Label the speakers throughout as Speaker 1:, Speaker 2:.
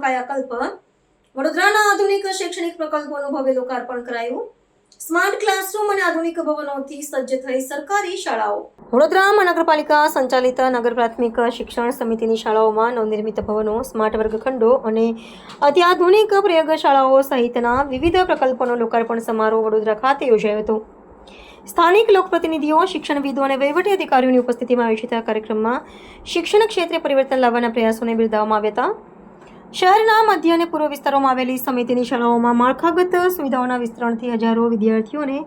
Speaker 1: કાયાકલ્પ વડોદરાના આધુનિક શૈક્ષણિક પ્રકલ્પોનું ભવ્ય લોકાર્પણ કરાયું. સ્માર્ટ ક્લાસરૂમ અને આધુનિક ભવનોથી સજ્જ થઈ સરકારી શાળાઓ. વડોદરા મહાનગરપાલિકા સંચાલિત નગર પ્રાથમિક શિક્ષણ સમિતિની શાળાઓમાં નવનિર્મિત ભવનો, સ્માર્ટ વર્ગખંડો અને અત્યાધુનિક પ્રયોગશાળાઓ સહિતના વિવિધ પ્રકલ્પોનો લોકાર્પણ સમારોહ વડોદરા ખાતે યોજાયો હતો. સ્થાનિક લોકપ્રતિનિધિઓ, શિક્ષણવિદો અને વહીવટી અધિકારીઓની ઉપસ્થિતિમાં આયોજિત આ કાર્યક્રમમાં શિક્ષણ ક્ષેત્રે પરિવર્તન લાવવાના પ્રયાસોને બિરદાવવામાં આવ્યા હતા. શહેરના મધ્ય અને પૂર્વ વિસ્તારોમાં આવેલી સમિતિની શાળાઓમાં માળખાગત સુવિધાઓના વિસ્તરણથી હજારો વિદ્યાર્થીઓને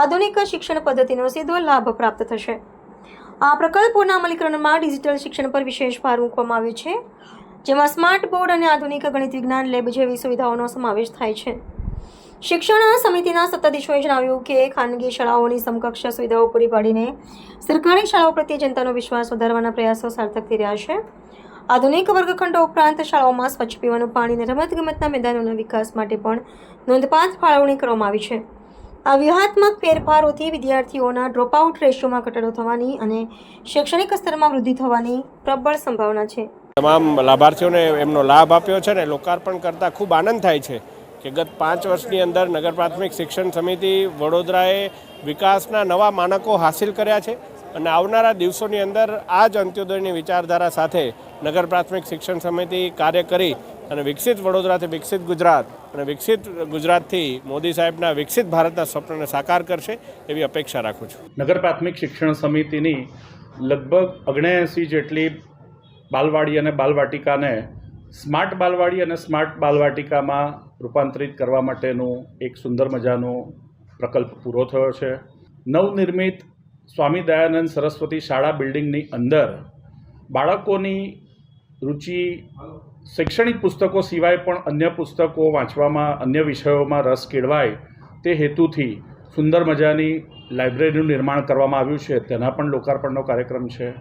Speaker 1: આધુનિક શિક્ષણ પદ્ધતિનો સીધો લાભ પ્રાપ્ત થશે. આ પ્રકલ્પોના અમલીકરણમાં ડિજિટલ શિક્ષણ પર વિશેષ ભાર મૂકવામાં આવ્યો છે, જેમાં સ્માર્ટ બોર્ડ અને આધુનિક ગણિત વિજ્ઞાન લેબ જેવી સુવિધાઓનો સમાવેશ થાય છે. શિક્ષણ સમિતિના સત્તાધીશોએ જણાવ્યું કે ખાનગી શાળાઓની સમકક્ષ સુવિધાઓ પૂરી પાડીને સરકારી શાળાઓ પ્રત્યે જનતાનો વિશ્વાસ વધારવાના પ્રયાસો સાર્થક થઈ રહ્યા છે. આધુનિક વર્ગખંડો ઉપરાંત શાળાઓમાં સ્વચ્છ પીવાનું પાણી અને રમતગમતના મેદાનોના વિકાસ માટે પણ નોંધપાત્ર ફાળવણી કરવામાં આવી છે. આ વ્યૂહાત્મક ફેરફારોથી વિદ્યાર્થીઓના ડ્રોપઆઉટ રેશિયોમાં ઘટાડો થવાની અને શૈક્ષણિક સ્તરમાં વૃદ્ધિ થવાની પ્રબળ સંભાવના છે.
Speaker 2: તમામ લાભાર્થીઓને એમનો લાભ આપ્યો છે અને લોકાર્પણ કરતાં ખૂબ આનંદ થાય છે કે ગત 5 વર્ષની અંદર નગર પ્રાથમિક શિક્ષણ સમિતિ વડોદરાએ વિકાસના નવા માનકો હાંસિલ કર્યા છે અને આવનારા દિવસોની અંદર આ જ અંત્યોદયની વિચારધારા સાથે નગર પ્રાથમિક શિક્ષણ સમિતિ કાર્ય કરી અને વિકસિત વડોદરાથી વિકસિત ગુજરાત અને વિકસિત ગુજરાતથી મોદી સાહેબના વિકસિત ભારતના સ્વપ્નને સાકાર કરશે એવી અપેક્ષા રાખું છું.
Speaker 3: નગર પ્રાથમિક શિક્ષણ સમિતિની લગભગ 79 જેટલી બાલવાડી અને બાલવાટિકાને સ્માર્ટ બાલવાડી અને સ્માર્ટ બાલવાટિકામાં રૂપાંતરિત કરવા માટેનું એક સુંદર મજાનો પ્રકલ્પ પૂરો થયો છે. નવનિર્મિત સ્વામી દયાનંદ સરસ્વતી શાળા બિલ્ડિંગની અંદર બાળકોની રુચિ શૈક્ષણિક પુસ્તકો સિવાય પણ અન્ય પુસ્તકો વાંચવામાં, અન્ય વિષયોમાં રસ કેળવાય તે હેતુથી સુંદર મજાની લાઇબ્રેરીનું નિર્માણ કરવામાં આવ્યું છે. તેના પણ લોકાર્પણનો કાર્યક્રમ છે.